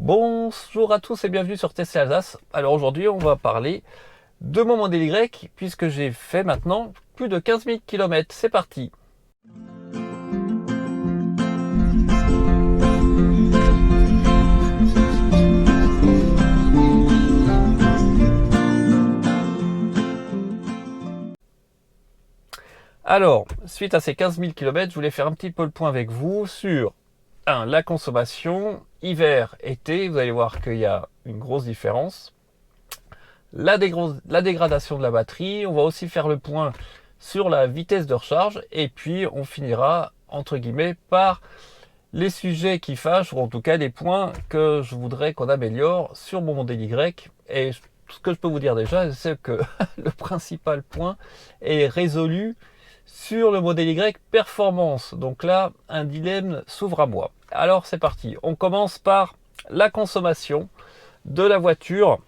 Bonjour à tous et bienvenue sur Tesla Alsace. Alors aujourd'hui on va parler de mon modèle Y puisque j'ai fait maintenant plus de 15 000 km. C'est parti. Alors, suite à ces 15 000 km, je voulais faire un petit peu le point avec vous sur la consommation, hiver, été. Vous allez voir qu'il y a une grosse différence. La dégradation de la batterie. On va aussi faire le point sur la vitesse de recharge. Et puis, on finira, entre guillemets, par les sujets qui fâchent, ou en tout cas les points que je voudrais qu'on améliore sur mon modèle Y. Et ce que je peux vous dire déjà, c'est que le principal point est résolu sur le modèle Y performance. Donc là, un dilemme s'ouvre à moi. Alors c'est parti. On commence par la consommation de la voiture.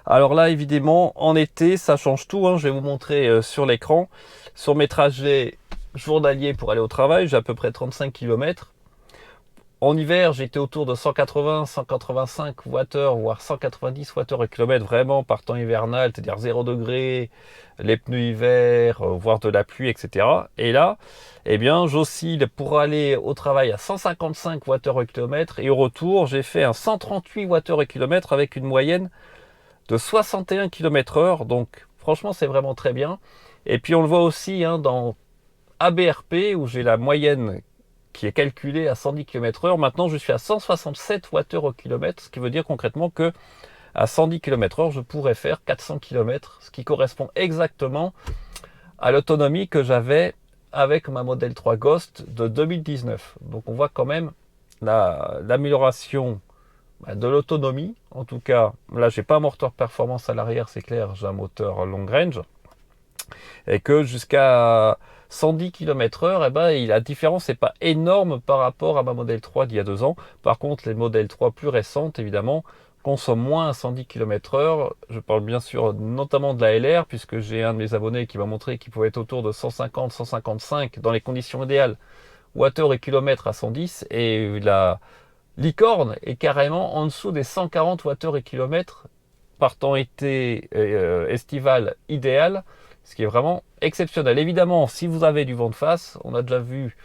Alors là, évidemment, en été, ça change tout. Je vais vous montrer sur l'écran. Sur mes trajets journaliers pour aller au travail, j'ai à peu près 35 km. En hiver, j'étais autour de 180, 185 Wh, voire 190 Wh/km, vraiment par temps hivernal, c'est-à-dire 0 degré, les pneus hiver, voire de la pluie, etc. Et là, eh bien, j'oscille pour aller au travail à 155 Wh/km et au retour, j'ai fait un 138 Wh/km avec une moyenne de 61 km/h. Donc, franchement, c'est vraiment très bien. Et puis, on le voit aussi dans ABRP où j'ai la moyenne qui est calculé à 110 km/h. Maintenant, je suis à 167 Wh/km, ce qui veut dire concrètement que à 110 km/h, je pourrais faire 400 km, ce qui correspond exactement à l'autonomie que j'avais avec ma Model 3 Ghost de 2019. Donc, on voit quand même l'amélioration de l'autonomie. En tout cas, là, j'ai pas un moteur performance à l'arrière, c'est clair, j'ai un moteur long range. Et que jusqu'à 110 km/h, la différence n'est pas énorme par rapport à ma Model 3 d'il y a 2 ans. Par contre, les Model 3 plus récentes, évidemment, consomment moins à 110 km/h. Je parle bien sûr notamment de la LR, puisque j'ai un de mes abonnés qui m'a montré qu'il pouvait être autour de 150, 155 dans les conditions idéales, Wh et km à 110. Et la licorne est carrément en dessous des 140 Wh/km par temps été estival idéal, ce qui est vraiment exceptionnel. Évidemment, si vous avez du vent de face, on a déjà vu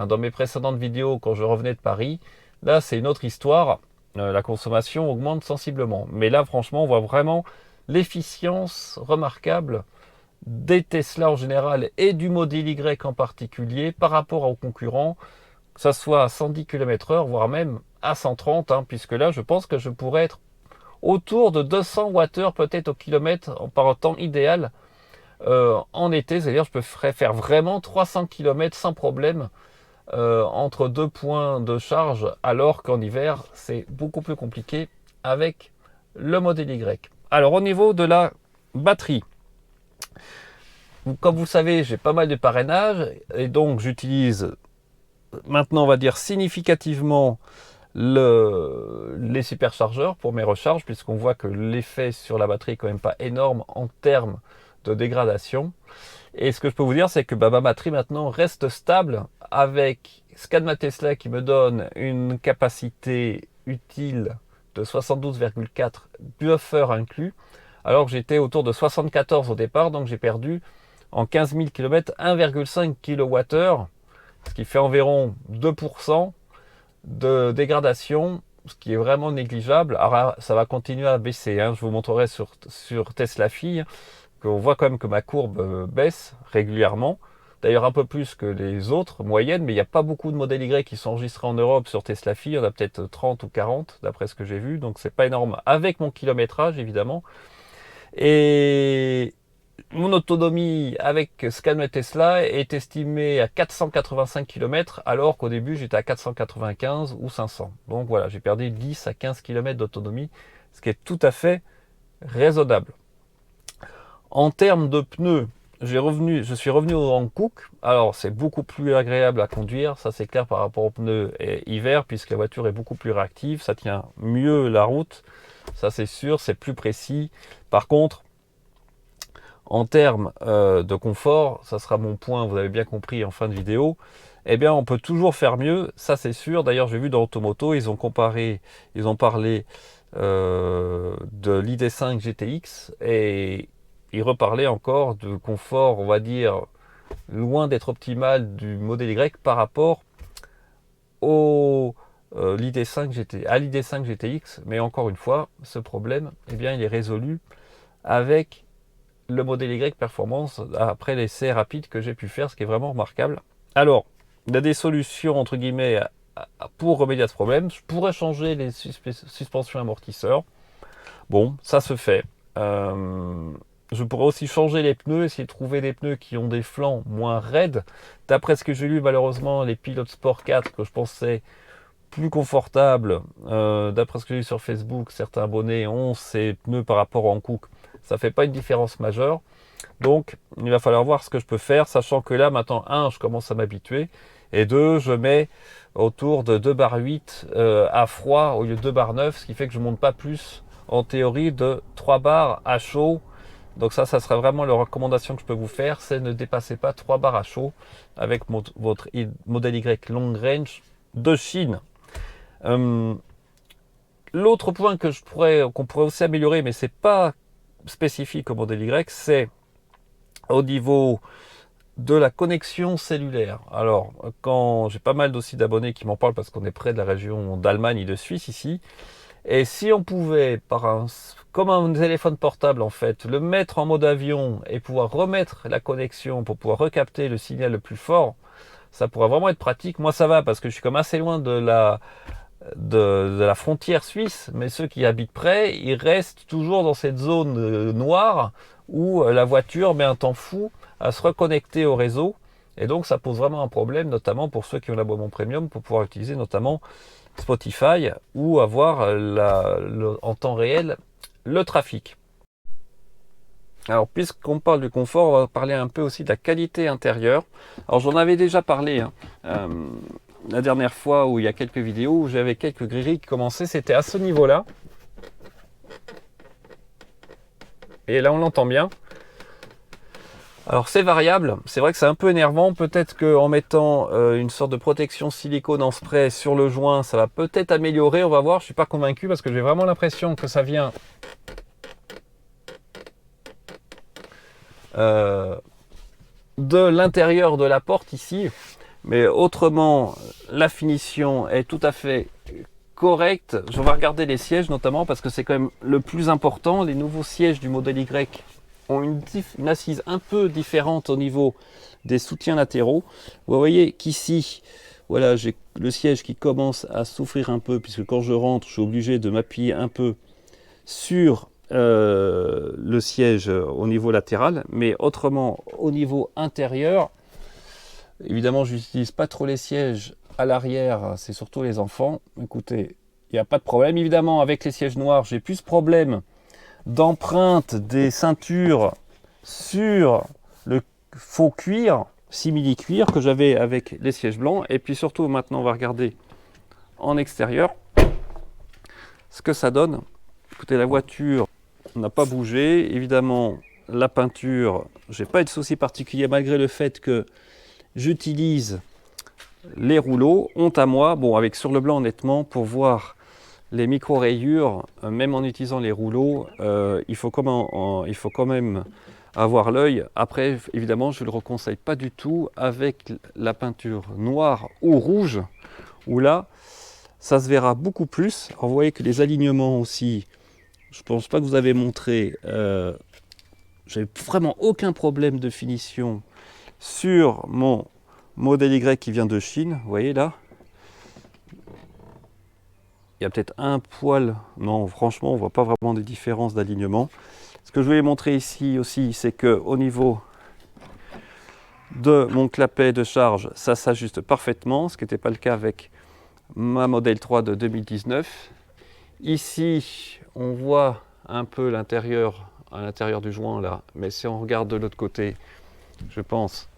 dans mes précédentes vidéos quand je revenais de Paris, là c'est une autre histoire, la consommation augmente sensiblement. Mais là franchement, on voit vraiment l'efficience remarquable des Tesla en général et du modèle Y en particulier par rapport aux concurrents, que ce soit à 110 km/h, voire même à 130, puisque là je pense que je pourrais être autour de 200 Wh peut-être au kilomètre par temps idéal en été, c'est-à-dire je peux faire vraiment 300 km sans problème entre deux points de charge, alors qu'en hiver c'est beaucoup plus compliqué avec le modèle Y. Alors au niveau de la batterie, comme vous savez, j'ai pas mal de parrainage et donc j'utilise maintenant, on va dire significativement, les superchargeurs pour mes recharges, puisqu'on voit que l'effet sur la batterie est quand même pas énorme en termes de dégradation. Et ce que je peux vous dire, c'est que ma batterie maintenant reste stable avec Scanma Tesla qui me donne une capacité utile de 72,4 buffer inclus, alors que j'étais autour de 74 au départ, donc j'ai perdu en 15 000 km 1,5 kWh, ce qui fait environ 2% de dégradation, ce qui est vraiment négligeable. Alors ça va continuer à baisser, je vous montrerai sur Tesla Fille qu'on voit quand même que ma courbe baisse régulièrement, d'ailleurs un peu plus que les autres moyennes, mais il n'y a pas beaucoup de modèles Y qui sont enregistrés en Europe sur Tesla Fille, il y en a peut-être 30 ou 40 d'après ce que j'ai vu, donc c'est pas énorme avec mon kilométrage évidemment. Et mon autonomie avec Scanma Tesla est estimée à 485 km, alors qu'au début j'étais à 495 ou 500. Donc voilà, j'ai perdu 10 à 15 km d'autonomie, ce qui est tout à fait raisonnable. En termes de pneus, je suis revenu au Hankook. Alors c'est beaucoup plus agréable à conduire, ça c'est clair par rapport aux pneus hiver, puisque la voiture est beaucoup plus réactive, ça tient mieux la route, ça c'est sûr, c'est plus précis. Par contre, en termes de confort, ça sera mon point, vous avez bien compris en fin de vidéo, eh bien on peut toujours faire mieux, ça c'est sûr. D'ailleurs j'ai vu dans Automoto, ils ont parlé de l'ID5 GTX et ils reparlaient encore de confort, on va dire, loin d'être optimal du modèle Y par rapport au à l'ID5 GTX. Mais encore une fois, ce problème, eh bien, il est résolu avec le modèle Y Performance après l'essai rapide que j'ai pu faire, ce qui est vraiment remarquable. Alors, il y a des solutions entre guillemets pour remédier à ce problème. Je pourrais changer les suspensions amortisseurs. Bon, ça se fait. Je pourrais aussi changer les pneus, essayer de trouver des pneus qui ont des flancs moins raides. D'après ce que j'ai lu, malheureusement, les Pilot Sport 4 que je pensais plus confortables, d'après ce que j'ai lu sur Facebook, certains abonnés ont ces pneus par rapport au Hankook. Ça fait pas une différence majeure. Donc, il va falloir voir ce que je peux faire, sachant que là, maintenant, 1, je commence à m'habituer, et 2, je mets autour de 2 bar 8 à froid au lieu de 2 bar 9, ce qui fait que je ne monte pas plus, en théorie, de 3 bars à chaud. Donc ça serait vraiment la recommandation que je peux vous faire, c'est ne dépassez pas 3 bars à chaud avec votre modèle Y Long Range de Chine. L'autre point qu'on pourrait aussi améliorer, mais c'est pas spécifique au modèle Y, c'est au niveau de la connexion cellulaire. Alors, quand j'ai pas mal aussi d'abonnés qui m'en parlent parce qu'on est près de la région d'Allemagne et de Suisse ici, et si on pouvait, comme un téléphone portable en fait, le mettre en mode avion et pouvoir remettre la connexion pour pouvoir recapter le signal le plus fort, ça pourrait vraiment être pratique. Moi ça va parce que je suis comme assez loin de la frontière suisse, mais ceux qui habitent près, ils restent toujours dans cette zone noire où la voiture met un temps fou à se reconnecter au réseau. Et donc ça pose vraiment un problème, notamment pour ceux qui ont l'abonnement premium, pour pouvoir utiliser notamment Spotify ou avoir en temps réel le trafic. Alors puisqu'on parle du confort, on va parler un peu aussi de la qualité intérieure. Alors j'en avais déjà parlé la dernière fois, où il y a quelques vidéos où j'avais quelques grilleries qui commençaient, c'était à ce niveau-là. Et là on l'entend bien. Alors c'est variable, c'est vrai que c'est un peu énervant, peut-être qu'en mettant une sorte de protection silicone en spray sur le joint, ça va peut-être améliorer, on va voir, je ne suis pas convaincu parce que j'ai vraiment l'impression que ça vient de l'intérieur de la porte ici, mais autrement la finition est tout à fait correcte. Je vais regarder les sièges notamment parce que c'est quand même le plus important. Les nouveaux sièges du modèle Y ont une assise un peu différente au niveau des soutiens latéraux. Vous voyez qu'ici, voilà, j'ai le siège qui commence à souffrir un peu, puisque quand je rentre, je suis obligé de m'appuyer un peu sur le siège au niveau latéral, mais autrement au niveau intérieur, évidemment je n'utilise pas trop les sièges à l'arrière, c'est surtout les enfants. Écoutez, il n'y a pas de problème. Évidemment avec les sièges noirs, j'ai plus ce problème d'empreinte des ceintures sur le faux cuir, simili cuir que j'avais avec les sièges blancs. Et puis surtout maintenant on va regarder en extérieur ce que ça donne. Écoutez, la voiture n'a pas bougé, évidemment la peinture, j'ai pas eu de souci particulier malgré le fait que j'utilise les rouleaux. Honte à moi, bon, avec sur le blanc honnêtement, pour voir les micro-rayures, même en utilisant les rouleaux, il faut quand même avoir l'œil. Après, évidemment, je ne le reconseille pas du tout avec la peinture noire ou rouge, où là, ça se verra beaucoup plus. Alors, vous voyez que les alignements aussi, je pense pas que vous avez montré, j'ai vraiment aucun problème de finition sur mon modèle Y qui vient de Chine. Vous voyez là, il y a peut-être un poil, non franchement on voit pas vraiment de différence d'alignement. Ce que je voulais montrer ici aussi, c'est que au niveau de mon clapet de charge, ça s'ajuste parfaitement, ce qui n'était pas le cas avec ma Model 3 de 2019. Ici on voit un peu l'intérieur, à l'intérieur du joint là, mais si on regarde de l'autre côté, je pense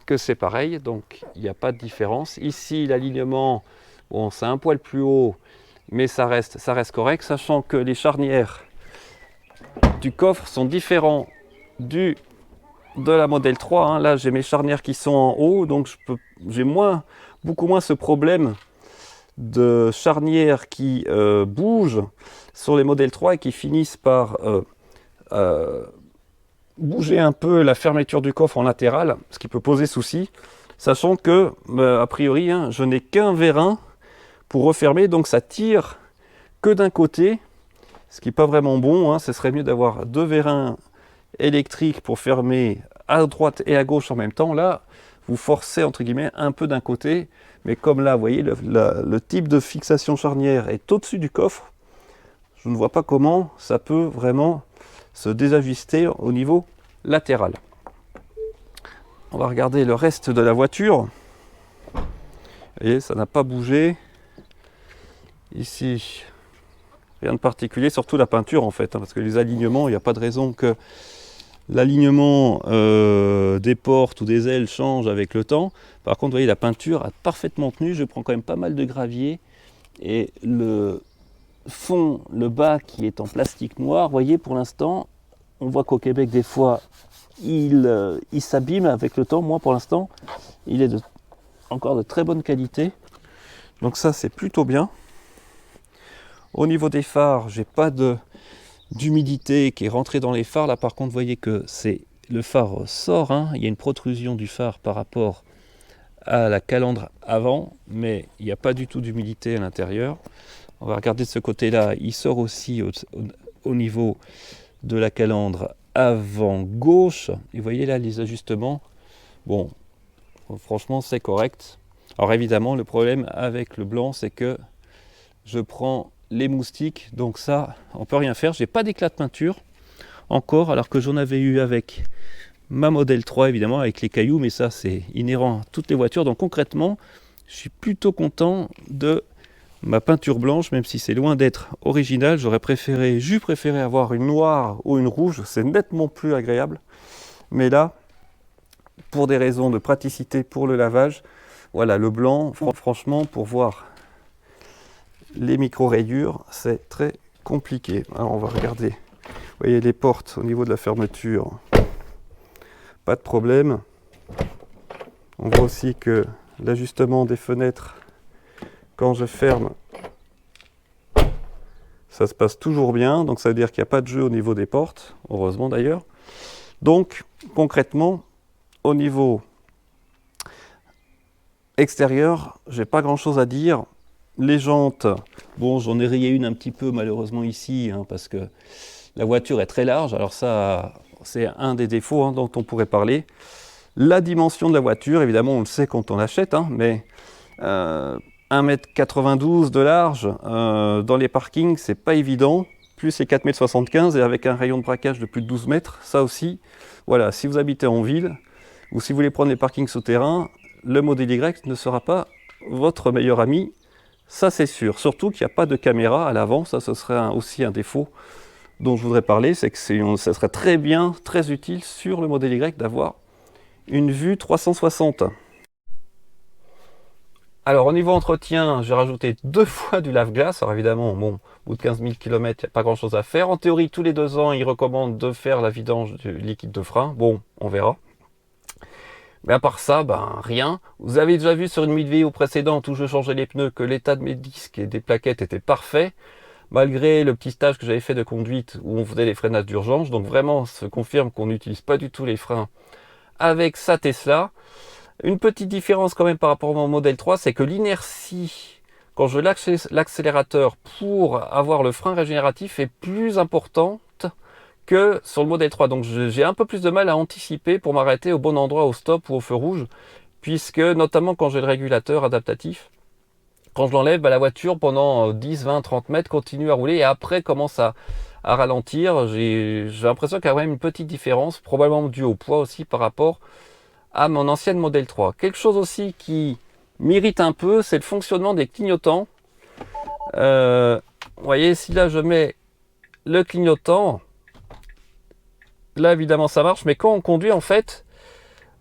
que c'est pareil, donc il n'y a pas de différence. Ici l'alignement, bon, c'est un poil plus haut, mais ça reste correct, sachant que les charnières du coffre sont différents de la Model 3. Hein. Là, j'ai mes charnières qui sont en haut, donc j'ai beaucoup moins ce problème de charnières qui bougent sur les modèles 3 et qui finissent par bouger un peu la fermeture du coffre en latéral, ce qui peut poser souci, sachant que, a priori, hein, je n'ai qu'un vérin pour refermer, donc ça tire que d'un côté, ce qui n'est pas vraiment bon, hein. Ce serait mieux d'avoir deux vérins électriques pour fermer à droite et à gauche en même temps. Là, vous forcez entre guillemets un peu d'un côté, mais comme là, vous voyez, le type de fixation charnière est au-dessus du coffre, je ne vois pas comment ça peut vraiment se désajuster au niveau latéral. On va regarder le reste de la voiture. Vous voyez, ça n'a pas bougé. Ici, rien de particulier, surtout la peinture en fait, hein, parce que les alignements, il n'y a pas de raison que l'alignement des portes ou des ailes change avec le temps. Par contre, vous voyez, la peinture a parfaitement tenu. Je prends quand même pas mal de gravier. Et le fond, le bas qui est en plastique noir, vous voyez, pour l'instant, on voit qu'au Québec, des fois, il s'abîme avec le temps. Moi, pour l'instant, il est encore de très bonne qualité. Donc ça, c'est plutôt bien. Au niveau des phares, j'ai pas d'humidité qui est rentrée dans les phares. Là, par contre, vous voyez que le phare sort, hein. Il y a une protrusion du phare par rapport à la calandre avant, mais il n'y a pas du tout d'humidité à l'intérieur. On va regarder de ce côté-là. Il sort aussi au niveau de la calandre avant gauche. Et vous voyez là les ajustements. Bon, franchement, c'est correct. Alors évidemment, le problème avec le blanc, c'est que je prends les moustiques, donc ça, on peut rien faire. J'ai pas d'éclat de peinture encore, alors que j'en avais eu avec ma modèle 3, évidemment, avec les cailloux, mais ça, c'est inhérent à toutes les voitures. Donc concrètement, je suis plutôt content de ma peinture blanche, même si c'est loin d'être original. J'aurais préféré avoir une noire ou une rouge, c'est nettement plus agréable. Mais là, pour des raisons de praticité pour le lavage, voilà, le blanc, franchement, pour voir les micro-rayures, c'est très compliqué. Alors on va regarder. Vous voyez les portes au niveau de la fermeture, pas de problème. On voit aussi que l'ajustement des fenêtres, quand je ferme, ça se passe toujours bien. Donc ça veut dire qu'il n'y a pas de jeu au niveau des portes, heureusement d'ailleurs. Donc concrètement, au niveau extérieur, j'ai pas grand chose à dire. Les jantes, bon, j'en ai rayé une un petit peu malheureusement ici, hein, parce que la voiture est très large. Alors ça, c'est un des défauts, hein, dont on pourrait parler. La dimension de la voiture, évidemment, on le sait quand on l'achète, hein, mais 1,92 m de large, dans les parkings, c'est pas évident. Plus c'est 4,75 m et avec un rayon de braquage de plus de 12 mètres, ça aussi, voilà, si vous habitez en ville, ou si vous voulez prendre les parkings souterrains, le modèle Y ne sera pas votre meilleur ami. Ça c'est sûr, surtout qu'il n'y a pas de caméra à l'avant, ça ce serait aussi un défaut dont je voudrais parler, c'est que ça serait très bien, très utile sur le modèle Y d'avoir une vue 360. Alors au niveau entretien, j'ai rajouté 2 fois du lave-glace. Alors évidemment, bon, au bout de 15 000 km, il n'y a pas grand chose à faire. En théorie, tous les 2 ans, ils recommandent de faire la vidange du liquide de frein. Bon, on verra. Mais à part ça, ben rien. Vous avez déjà vu sur une vidéo précédente où je changeais les pneus que l'état de mes disques et des plaquettes était parfait, malgré le petit stage que j'avais fait de conduite où on faisait les freinages d'urgence. Donc vraiment, ça confirme qu'on n'utilise pas du tout les freins avec sa Tesla. Une petite différence quand même par rapport à mon modèle 3, c'est que l'inertie, quand je lâche l'accélérateur pour avoir le frein régénératif, est plus importante que sur le modèle 3. Donc j'ai un peu plus de mal à anticiper pour m'arrêter au bon endroit au stop ou au feu rouge, puisque notamment quand j'ai le régulateur adaptatif, quand je l'enlève, la voiture pendant 10, 20, 30 mètres continue à rouler et après commence à ralentir. J'ai l'impression qu'il y a quand même une petite différence, probablement due au poids aussi par rapport à mon ancienne modèle 3. Quelque chose aussi qui m'irrite un peu, c'est le fonctionnement des clignotants. Vous voyez, si là je mets le clignotant, là évidemment ça marche, mais quand on conduit en fait,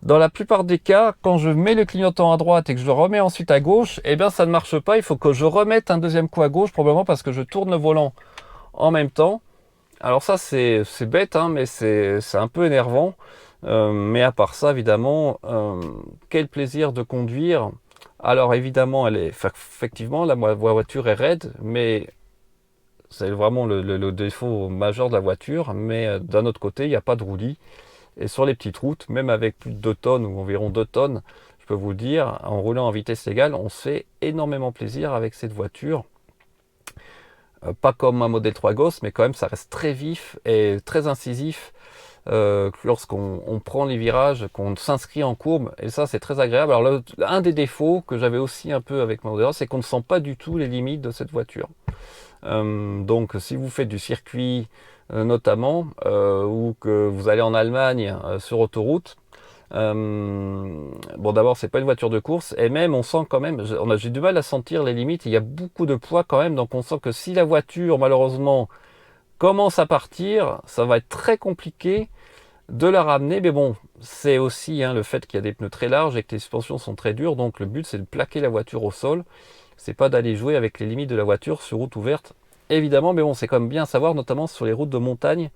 dans la plupart des cas, quand je mets le clignotant à droite et que je le remets ensuite à gauche, eh bien ça ne marche pas, il faut que je remette un deuxième coup à gauche, probablement parce que je tourne le volant en même temps. Alors ça c'est bête, hein, mais c'est un peu énervant. Mais à part ça, évidemment, quel plaisir de conduire. Alors évidemment, effectivement, la voiture est raide, mais c'est vraiment le défaut majeur de la voiture. Mais d'un autre côté, il n'y a pas de roulis. Et sur les petites routes, même avec plus de 2 tonnes ou environ 2 tonnes, je peux vous le dire, en roulant en vitesse légale, on se fait énormément plaisir avec cette voiture. Pas comme un modèle 3 Ghost, mais quand même ça reste très vif et très incisif lorsqu'on prend les virages, qu'on s'inscrit en courbe, et ça c'est très agréable. Alors un des défauts que j'avais aussi un peu avec mon modèle, c'est qu'on ne sent pas du tout les limites de cette voiture. Donc si vous faites du circuit notamment, ou que vous allez en Allemagne sur autoroute, bon d'abord c'est pas une voiture de course, et même on sent quand même, j'ai du mal à sentir les limites, il y a beaucoup de poids quand même, donc on sent que si la voiture malheureusement commence à partir, ça va être très compliqué de la ramener. Mais bon, c'est aussi le fait qu'il y a des pneus très larges et que les suspensions sont très dures, donc le but c'est de plaquer la voiture au sol, c'est pas d'aller jouer avec les limites de la voiture sur route ouverte évidemment. Mais bon, c'est quand même bien à savoir, notamment sur les routes de montagne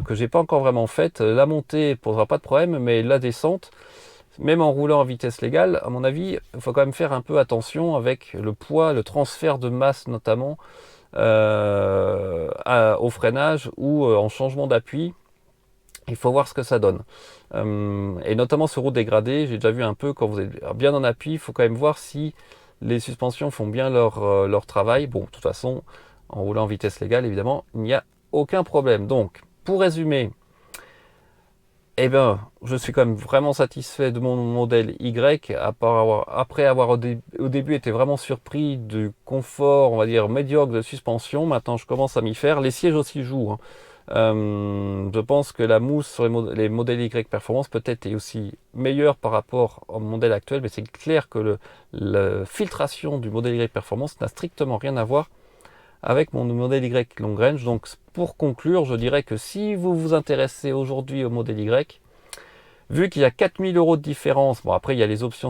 que j'ai pas encore vraiment faites. La montée posera pas de problème, mais la descente, même en roulant en vitesse légale, à mon avis, il faut quand même faire un peu attention avec le poids, le transfert de masse notamment au freinage ou en changement d'appui. Il faut voir ce que ça donne. Et notamment sur route dégradée, j'ai déjà vu un peu, quand vous êtes bien en appui, il faut quand même voir si les suspensions font bien leur travail. Bon, de toute façon, en roulant en vitesse légale, évidemment, il n'y a aucun problème. Donc, pour résumer, eh ben, je suis quand même vraiment satisfait de mon modèle Y, après avoir au début été vraiment surpris du confort, on va dire, médiocre de suspension. Maintenant, je commence à m'y faire. Les sièges aussi jouent, hein. Je pense que la mousse sur les modèles Y Performance peut-être est aussi meilleure par rapport au modèle actuel, mais c'est clair que la filtration du modèle Y Performance n'a strictement rien à voir avec mon modèle Y Long Range. Donc pour conclure, je dirais que si vous vous intéressez aujourd'hui au modèle Y, vu qu'il y a 4000 € de différence, bon après il y a les options,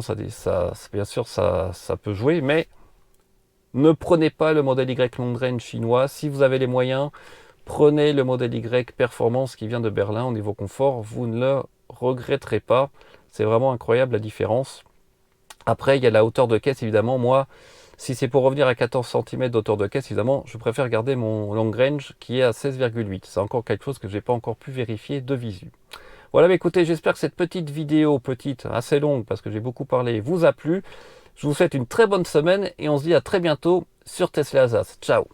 bien sûr ça peut jouer, mais ne prenez pas le modèle Y Long Range chinois. Si vous avez les moyens, prenez le modèle Y Performance qui vient de Berlin. Au niveau confort, vous ne le regretterez pas. C'est vraiment incroyable la différence. Après, il y a la hauteur de caisse, évidemment. Moi, si c'est pour revenir à 14 cm d'hauteur de caisse, évidemment, je préfère garder mon long range qui est à 16,8. C'est encore quelque chose que je n'ai pas encore pu vérifier de visu. Voilà, mais écoutez, j'espère que cette petite vidéo, assez longue parce que j'ai beaucoup parlé, vous a plu. Je vous souhaite une très bonne semaine et on se dit à très bientôt sur Tesla Azaz. Ciao!